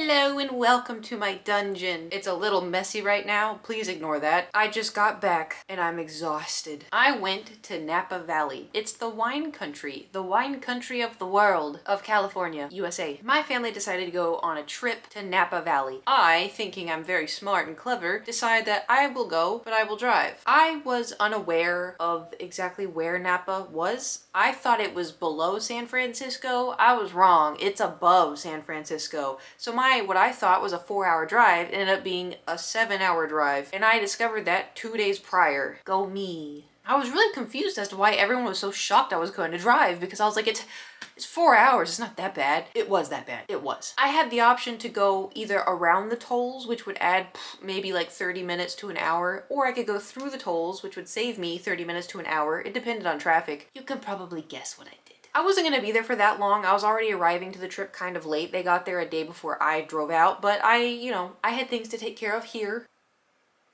Hello and welcome to my dungeon. It's a little messy right now. Please ignore that. I just got back and I'm exhausted. I went to Napa Valley. It's the wine country of the world of California, USA. My family decided to go on a trip to Napa Valley. I, thinking I'm very smart and clever, decided that I will go, but I will drive. I was unaware of exactly where Napa was. I thought it was below San Francisco. I was wrong. It's above San Francisco. So what I thought was a 4-hour drive ended up being a 7-hour drive. And I discovered that 2 days prior. Go me. I was really confused as to why everyone was so shocked I was going to drive, because I was like, it's 4 hours. It's not that bad. It was that bad. It was. I had the option to go either around the tolls, which would add maybe like 30 minutes to an hour, or I could go through the tolls, which would save me 30 minutes to an hour. It depended on traffic. You can probably guess what I did. I wasn't going to be there for that long. I was already arriving to the trip kind of late. They got there a day before I drove out, but I had things to take care of here.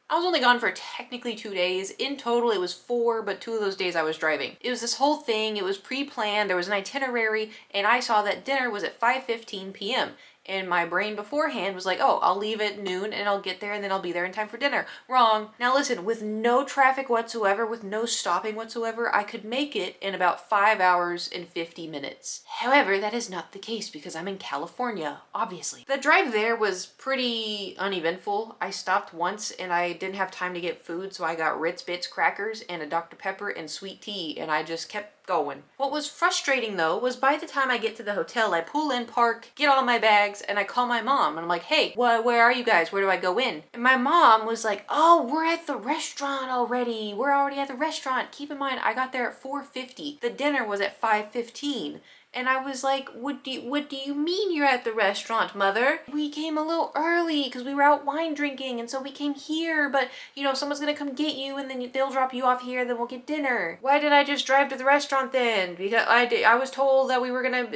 I was only gone for technically 2 days. In total, it was 4, but 2 of those days I was driving. It was this whole thing. It was pre-planned. There was an itinerary, and I saw that dinner was at 5:15 p.m. And my brain beforehand was like, oh, I'll leave at noon and I'll get there and then I'll be there in time for dinner. Wrong. Now listen, with no traffic whatsoever, with no stopping whatsoever, I could make it in about 5 hours and 50 minutes. However, that is not the case because I'm in California, obviously. The drive there was pretty uneventful. I stopped once and I didn't have time to get food, so I got Ritz Bits crackers and a Dr. Pepper and sweet tea, and I just kept going. What was frustrating though was by the time I get to the hotel, I pull in, park, get all my bags, and I call my mom and I'm like, hey, where are you guys? Where do I go in? And my mom was like, oh, we're at the restaurant already. We're already at the restaurant. Keep in mind, I got there at 4:50. The dinner was at 5:15. And I was like, what do you mean you're at the restaurant, mother? We came a little early because we were out wine drinking, and so we came here, but someone's gonna come get you and then they'll drop you off here, then we'll get dinner. Why did I just drive to the restaurant then? Because I was told that we were gonna,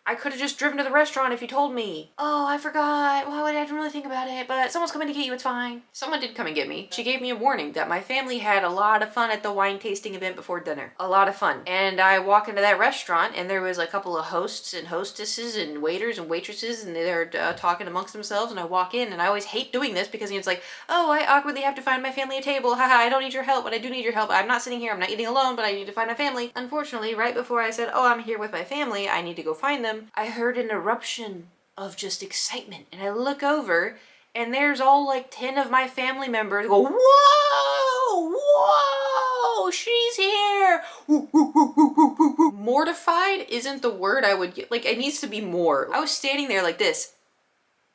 I could have just driven to the restaurant if you told me. Oh, I forgot. Well, I didn't really think about it, but someone's coming to get you. It's fine. Someone did come and get me. She gave me a warning that my family had a lot of fun at the wine tasting event before dinner. A lot of fun. And I walk into that restaurant and there was a couple of hosts and hostesses and waiters and waitresses, and they're talking amongst themselves, and I walk in, and I always hate doing this because it's like, oh, I awkwardly have to find my family a table. Haha, I don't need your help, but I do need your help. I'm not sitting here. I'm not eating alone, but I need to find my family. Unfortunately, right before I said, oh, I'm here with my family, I need to go find them, I heard an eruption of just excitement, and I look over and there's all like 10 of my family members go, whoa, she's here. Mortified isn't the word I would get. Like, it needs to be more. I was standing there like this,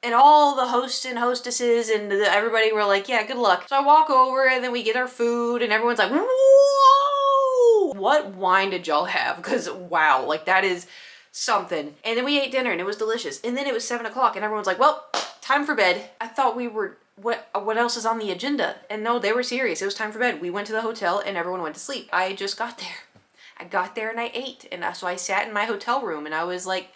and all the hosts and hostesses and everybody were like, yeah, good luck. So I walk over and then we get our food and everyone's like, whoa, what wine did y'all have? Because wow, like that is something. And then we ate dinner and it was delicious. And then it was 7 o'clock and everyone's like, well, time for bed. I thought we were, what else is on the agenda? And no, they were serious. It was time for bed. We went to the hotel and everyone went to sleep. I just got there. I got there and I ate. And so I sat in my hotel room and I was like,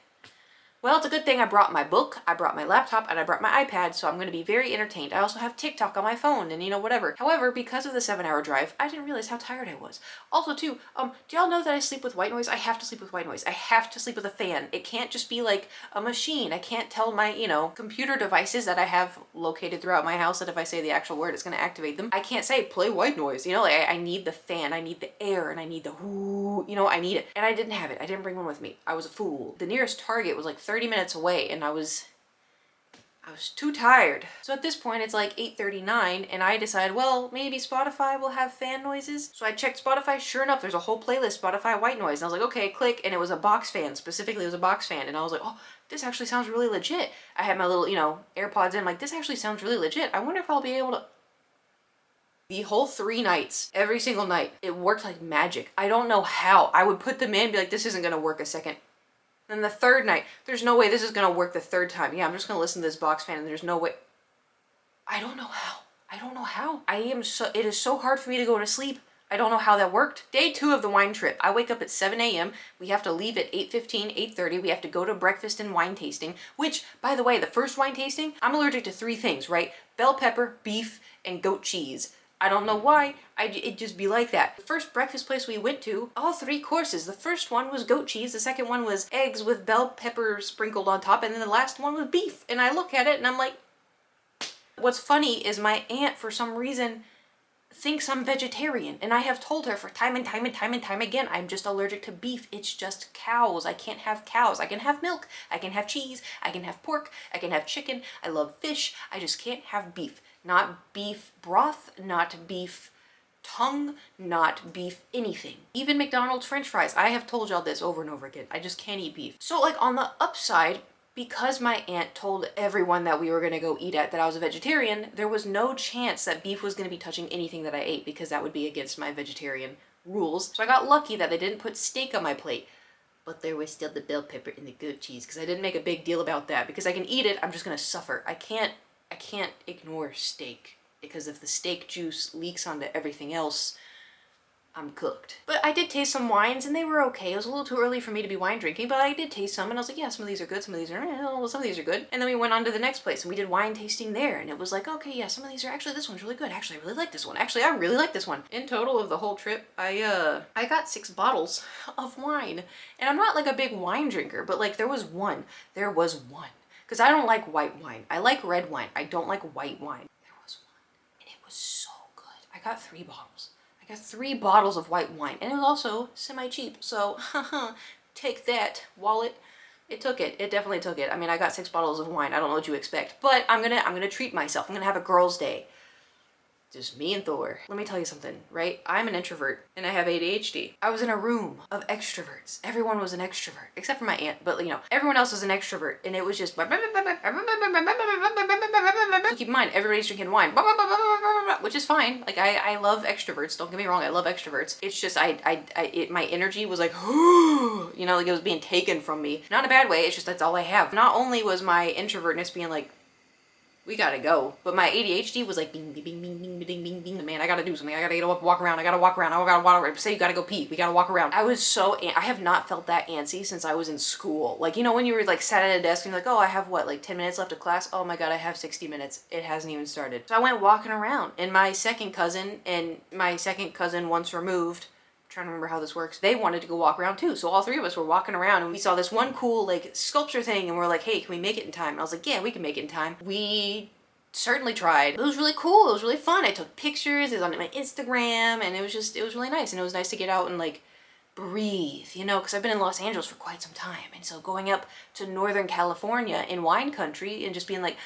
well, it's a good thing I brought my book, I brought my laptop, and I brought my iPad, so I'm going to be very entertained. I also have TikTok on my phone and whatever. However, because of the 7-hour drive, I didn't realize how tired I was. Also too, do y'all know that I sleep with white noise? I have to sleep with white noise. I have to sleep with a fan. It can't just be like a machine. I can't tell my, computer devices that I have located throughout my house that if I say the actual word, it's going to activate them. I can't say play white noise. I need the fan, I need the air, and I need the whoo, I need it. And I didn't have it. I didn't bring one with me. I was a fool. The nearest Target was like 30 minutes away and I was too tired. So at this point it's like 8:39 and I decided, well, maybe Spotify will have fan noises. So I checked Spotify. Sure enough, there's a whole playlist, Spotify white noise. And I was like, okay, click. And it was a box fan. Specifically, it was a box fan. And I was like, oh, this actually sounds really legit. I had my little, AirPods in. I'm like, this actually sounds really legit. I wonder if I'll be able to. The whole 3 nights, every single night, it worked like magic. I don't know how. I would put them in and be like, this isn't going to work a second. Then the 3rd night, there's no way this is going to work the 3rd time. Yeah, I'm just going to listen to this box fan and there's no way. I don't know how. It is so hard for me to go to sleep. I don't know how that worked. Day 2 of the wine trip. I wake up at 7 a.m. We have to leave at 8:15, 8:30. We have to go to breakfast and wine tasting, which, by the way, the first wine tasting, I'm allergic to 3 things, right? Bell pepper, beef, and goat cheese. I don't know why. It'd just be like that. The first breakfast place we went to, all 3 courses. The first one was goat cheese. The second one was eggs with bell pepper sprinkled on top. And then the last one was beef. And I look at it and I'm like, what's funny is my aunt, for some reason, thinks I'm vegetarian, and I have told her for time and time and time and time again, I'm just allergic to beef. It's just cows. I can't have cows. I can have milk, I can have cheese, I can have pork, I can have chicken, I love fish, I just can't have beef. Not beef broth, not beef tongue, not beef anything. Even McDonald's French fries. I have told y'all this over and over again. I just can't eat beef. So like on the upside, because my aunt told everyone that we were gonna go eat at that I was a vegetarian, there was no chance that beef was gonna be touching anything that I ate because that would be against my vegetarian rules. So I got lucky that they didn't put steak on my plate. But there was still the bell pepper and the goat cheese because I didn't make a big deal about that because I can eat it, I'm just gonna suffer. I can't ignore steak because if the steak juice leaks onto everything else, I'm cooked. But I did taste some wines and they were okay. It was a little too early for me to be wine drinking, but I did taste some and I was like, yeah, some of these are good, some of these are, well, some of these are good. And then we went on to the next place and we did wine tasting there and it was like, okay, yeah, some of these are actually, this one's really good. Actually, I really like this one. Actually, I really like this one. In total of the whole trip, I got 6 bottles of wine. And I'm not like a big wine drinker, but like there was one. Because I don't like white wine. I like red wine. I don't like white wine. There was one and it was so good. I got 3 bottles. I got 3 bottles of white wine and it was also semi-cheap. So take that, wallet. It took it. It definitely took it. I mean, I got 6 bottles of wine. I don't know what you expect, but I'm gonna treat myself. I'm gonna have a girl's day. Just me and Thor. Let me tell you something, right? I'm an introvert and I have ADHD. I was in a room of extroverts. Everyone was an extrovert, except for my aunt, but you know, everyone else was an extrovert and it was just, so keep in mind, everybody's drinking wine, which is fine. Like I love extroverts, don't get me wrong, I love extroverts. It's just, my energy was like, you know, like it was being taken from me. Not in a bad way, it's just that's all I have. Not only was my introvertness being like, we gotta go. But my ADHD was like, bing, bing, bing, bing, bing, bing, bing, bing. Man, I gotta do something. I gotta get up, walk around. I gotta walk around. Say you gotta go pee. We gotta walk around. I was so, I have not felt that antsy since I was in school. Like, you know, when you were like sat at a desk and you're like, oh, I have what, like 10 minutes left of class? Oh my God, I have 60 minutes. It hasn't even started. So I went walking around and my second cousin once removed, trying to remember how this works, they wanted to go walk around too. So all 3 of us were walking around and we saw this one cool like sculpture thing and we're like, hey, can we make it in time? And I was like, yeah, we can make it in time. We certainly tried. It was really cool. It was really fun. I took pictures. It was on my Instagram and it was really nice. And it was nice to get out and like breathe, you know, because I've been in Los Angeles for quite some time. And so going up to Northern California in wine country and just being like,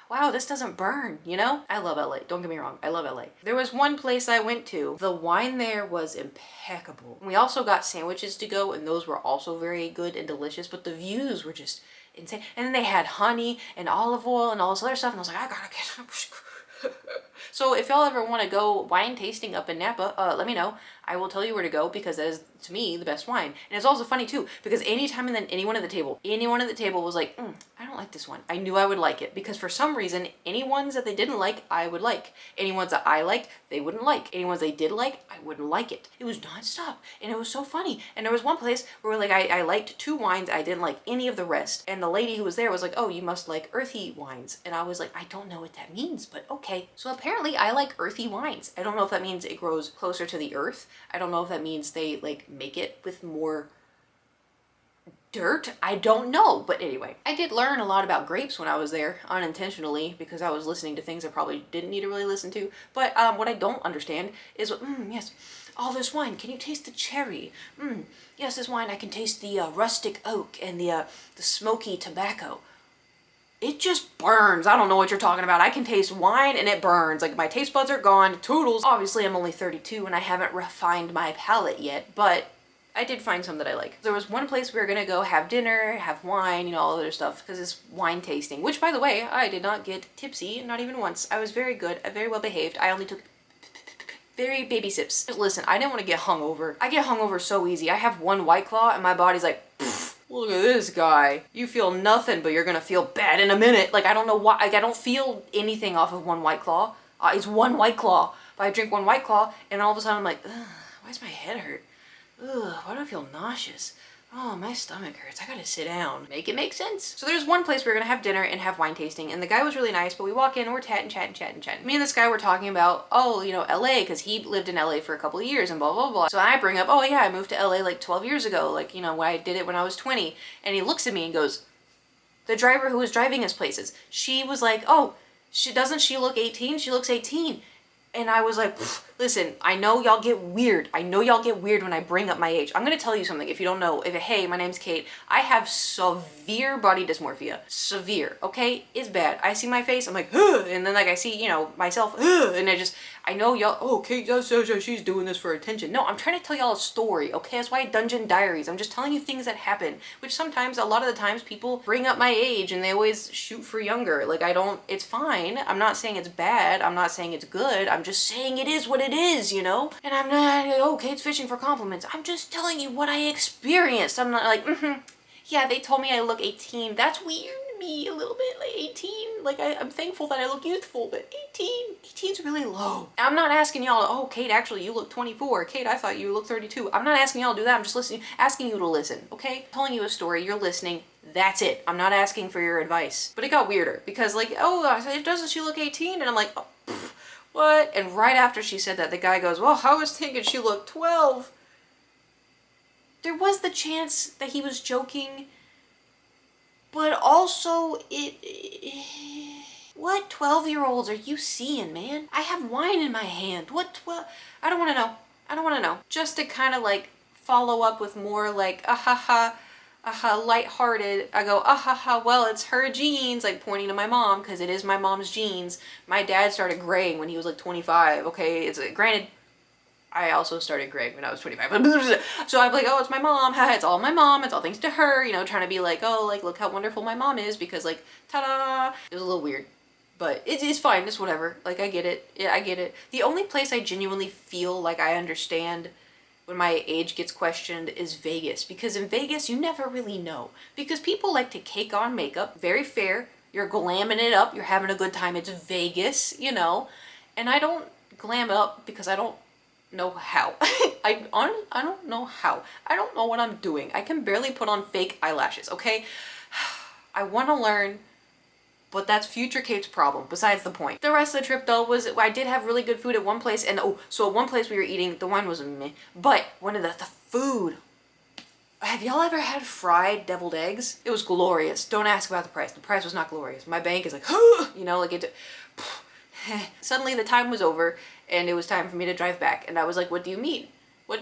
wow, this doesn't burn, you know? I love LA. Don't get me wrong. I love LA. There was one place I went to. The wine there was impeccable. We also got sandwiches to go and those were also very good and delicious, but the views were just insane. And then they had honey and olive oil and all this other stuff. And I was like, I gotta get So if y'all ever want to go wine tasting up in Napa, let me know. I will tell you where to go because that is, to me, the best wine. And it's also funny too, because anytime and then anyone at the table was like, I don't like this one. I knew I would like it because for some reason, any ones that they didn't like, I would like. Any ones that I liked, they wouldn't like. Any ones they did like, I wouldn't like it. It was nonstop and it was so funny. And there was one place where like I liked 2 wines, I didn't like any of the rest. And the lady who was there was like, oh, you must like earthy wines. And I was like, I don't know what that means, but okay. So apparently I like earthy wines. I don't know if that means it grows closer to the earth. I don't know if that means they like make it with more dirt. I don't know. But anyway, I did learn a lot about grapes when I was there unintentionally because I was listening to things I probably didn't need to really listen to. But what I don't understand is, yes, all this wine. Can you taste the cherry? Yes, this wine. I can taste the rustic oak and the smoky tobacco. It just burns. I don't know what you're talking about. I can taste wine and it burns. Like my taste buds are gone. Toodles. Obviously I'm only 32 and I haven't refined my palate yet, but I did find some that I like. There was one place we were gonna go have dinner, have wine, you know, all other stuff, because it's wine tasting, which by the way, I did not get tipsy, not even once. I was very good, very well behaved. I only took very baby sips. Listen, I didn't want to get hungover. I get hungover so easy. I have 1 White Claw and my body's like, look at this guy. You feel nothing, but you're gonna feel bad in a minute. Like, I don't know why. Like, I don't feel anything off of 1 White Claw. It's 1 White Claw. But I drink 1 White Claw, and all of a sudden I'm like, ugh, why does my head hurt? Ugh, why do I feel nauseous? Oh, my stomach hurts. I gotta sit down. Make it make sense. So there's one place we were gonna have dinner and have wine tasting, and the guy was really nice, but we walk in and we're chatting. Me and this guy were talking about, oh, you know, LA, because he lived in LA for a couple of years and blah, blah, blah. So I bring up, oh yeah, I moved to LA like 12 years ago. Like, you know, I did it when I was 20. And he looks at me and goes, the driver who was driving us places, she was like, oh, doesn't she look 18? She looks 18. And I was like, listen, I know y'all get weird. I know y'all get weird when I bring up my age. I'm gonna tell you something if you don't know. Hey, my name's Kate. I have severe body dysmorphia. Severe, okay? It's bad. I see my face, I'm like, ugh, and then like I see, you know, myself, ugh, and I know y'all, oh, Kate, she's doing this for attention. No, I'm trying to tell y'all a story, okay? That's why Dungeon Diaries. I'm just telling you things that happen, which sometimes, a lot of the times, people bring up my age and they always shoot for younger. Like, it's fine. I'm not saying it's bad. I'm not saying it's good. I'm just saying it is what it is, you know? And I'm not, oh, Kate's fishing for compliments. I'm just telling you what I experienced. I'm not like, yeah, they told me I look 18. That's weird to me a little bit, like 18. Like, I'm thankful that I look youthful, but 18's really low. I'm not asking y'all, oh, Kate, actually, you look 24. Kate, I thought you looked 32. I'm not asking y'all to do that. I'm just asking you to listen, okay? I'm telling you a story, you're listening. That's it. I'm not asking for your advice. But it got weirder because like, oh, doesn't she look 18? And I'm like, oh, what? And right after she said that, the guy goes, well, I was thinking she looked 12. There was the chance that he was joking, but also what 12-year-olds are you seeing, man? I have wine in my hand. What? I don't want to know. I don't want to know. Just to kind of like follow up with more like, lighthearted. I go, well, it's her genes, like pointing to my mom, because it is my mom's genes. My dad started graying when he was like 25, okay? It's granted, I also started graying when I was 25. So I'm like, oh, it's my mom. It's all my mom. It's all thanks to her, you know, trying to be like, oh, like, look how wonderful my mom is, because like, ta-da. It was a little weird. But it's fine. It's whatever. Like, I get it. Yeah, I get it. The only place I genuinely feel like I understand when my age gets questioned is Vegas, because in Vegas you never really know, because people like to cake on makeup. Very fair. You're glamming it up, you're having a good time. It's Vegas, you know, and I don't glam it up because I don't know how. I don't know how. I don't know what I'm doing. I can barely put on fake eyelashes, okay? I want to learn, but that's future Kate's problem, besides the point. The rest of the trip though was, I did have really good food at one place, and so at one place we were eating, the wine was meh, but one of the food, have y'all ever had fried deviled eggs? It was glorious. Don't ask about the price. The price was not glorious. My bank is like, you know, like it, suddenly the time was over and it was time for me to drive back, and I was like, what do you mean?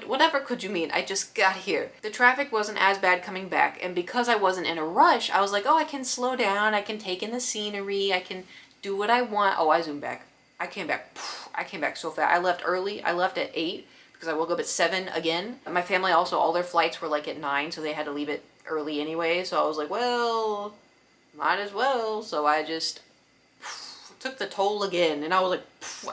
Whatever could you mean? I just got here. The traffic wasn't as bad coming back, and because I wasn't in a rush, I was like, oh, I can slow down, I can take in the scenery, I can do what I want. Oh, I zoomed back. I came back so fast. I left early. I left at 8 because I woke up at 7 again. My family also, all their flights were like at 9, so they had to leave it early anyway. So I was like, well, might as well. So I just took the toll again, and I was like,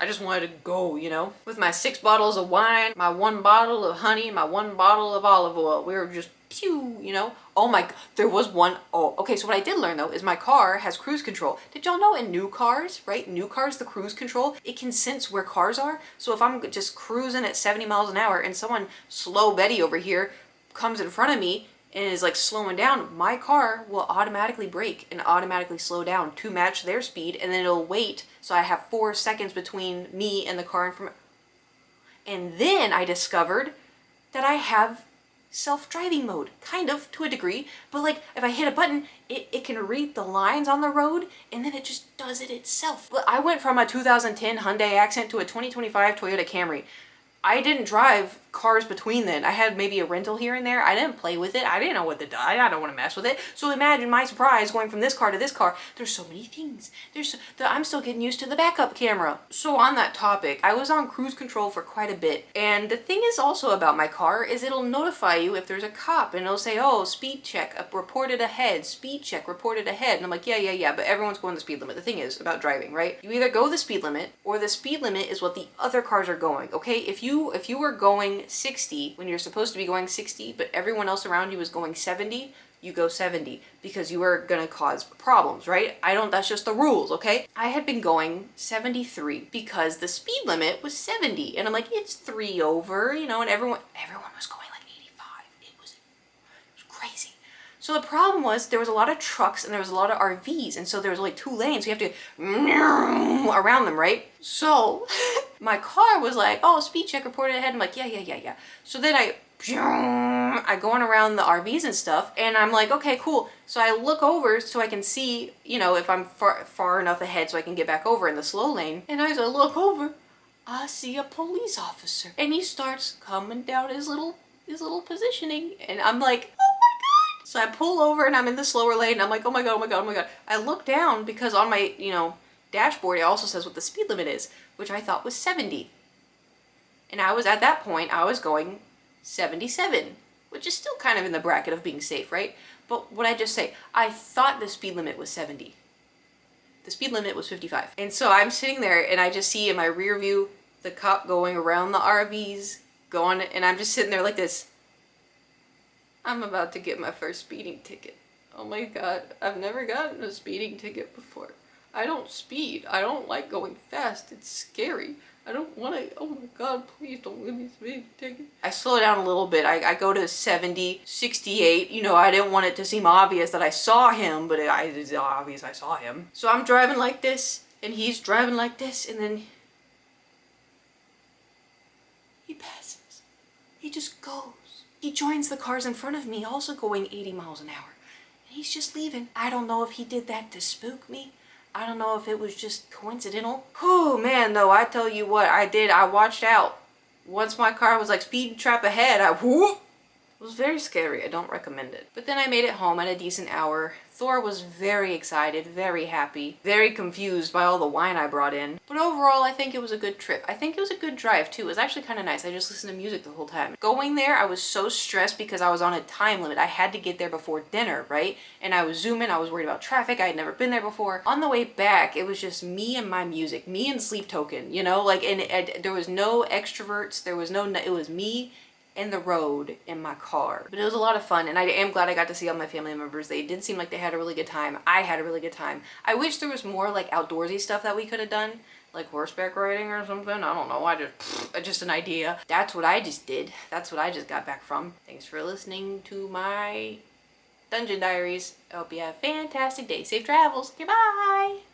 I just wanted to go, you know? With my 6 bottles of wine, my 1 bottle of honey, my 1 bottle of olive oil. We were just pew, you know? Oh my, there was one, okay, so what I did learn though is my car has cruise control. Did y'all know in new cars, right? New cars, the cruise control, it can sense where cars are. So if I'm just cruising at 70 miles an hour and someone slow Betty over here comes in front of me and is like slowing down, my car will automatically brake and automatically slow down to match their speed, and then it'll wait, so I have 4 seconds between me and the car in front. And then I discovered that I have self-driving mode, kind of, to a degree, but like if I hit a button, it can read the lines on the road, and then it just does it itself. But I went from a 2010 Hyundai Accent to a 2025 Toyota Camry. I didn't drive cars between then. I had maybe a rental here and there. I didn't play with it. I didn't know what to do. I don't want to mess with it. So imagine my surprise going from this car to this car. There's so many things. I'm still getting used to the backup camera. So on that topic, I was on cruise control for quite a bit. And the thing is also about my car is it'll notify you if there's a cop, and it'll say, oh, speed check, reported ahead, speed check, reported ahead. And I'm like, yeah, but everyone's going the speed limit. The thing is about driving, right? You either go the speed limit, or the speed limit is what the other cars are going, okay? If you were going 60 when you're supposed to be going 60, but everyone else around you is going 70, you go 70 because you are gonna cause problems, right? That's just the rules, okay? I had been going 73 because the speed limit was 70, and I'm like, it's 3 over, you know, and everyone was going like 85. It was So the problem was there was a lot of trucks and there was a lot of RVs, and so there was only 2 lanes. So you have to around them, right? So my car was like, oh, speed check reported ahead. I'm like, yeah. So then I going around the RVs and stuff, and I'm like, okay, cool. So I look over so I can see, you know, if I'm far enough ahead so I can get back over in the slow lane. And as I look over, I see a police officer, and he starts coming down his little positioning, and I'm like, oh my god. So I pull over and I'm in the slower lane, and I'm like, oh my god. I look down because on my, you know, dashboard it also says what the speed limit is, which I thought was 70. And I was, at that point, I was going 77, which is still kind of in the bracket of being safe, right? But what I just say, I thought the speed limit was 70. The speed limit was 55. And so I'm sitting there and I just see in my rear view the cop going around the RVs, going, and I'm just sitting there like this. I'm about to get my first speeding ticket. Oh my god, I've never gotten a speeding ticket before. I don't speed. I don't like going fast. It's scary. I don't want to, oh my god, please don't give me a speeding ticket. I slow down a little bit. I go to 70, 68. You know, I didn't want it to seem obvious that I saw him, but it's obvious I saw him. So I'm driving like this, and he's driving like this, and then he passes. He just goes. He joins the cars in front of me, also going 80 miles an hour. And he's just leaving. I don't know if he did that to spook me. I don't know if it was just coincidental. Whew, man, though, I tell you what, I did. I watched out. Once my car was like speed trap ahead, it was very scary. I don't recommend it. But then I made it home at a decent hour. Thor was very excited, very happy, very confused by all the wine I brought in. But overall, I think it was a good trip. I think it was a good drive too. It was actually kind of nice. I just listened to music the whole time. Going there, I was so stressed because I was on a time limit. I had to get there before dinner, right? And I was zooming. I was worried about traffic. I had never been there before. On the way back, it was just me and my music, me and Sleep Token, you know? Like, and there was no extroverts. There was no, it was me in the road in my car. But it was a lot of fun, and I am glad I got to see all my family members. They did seem like they had a really good time. I had a really good time. I wish there was more like outdoorsy stuff that we could have done, like horseback riding or something. I don't know. Just an idea. That's what I just did. That's what I just got back from. Thanks for listening to my Dungeon Diaries. I hope you have a fantastic day. Safe travels. Goodbye.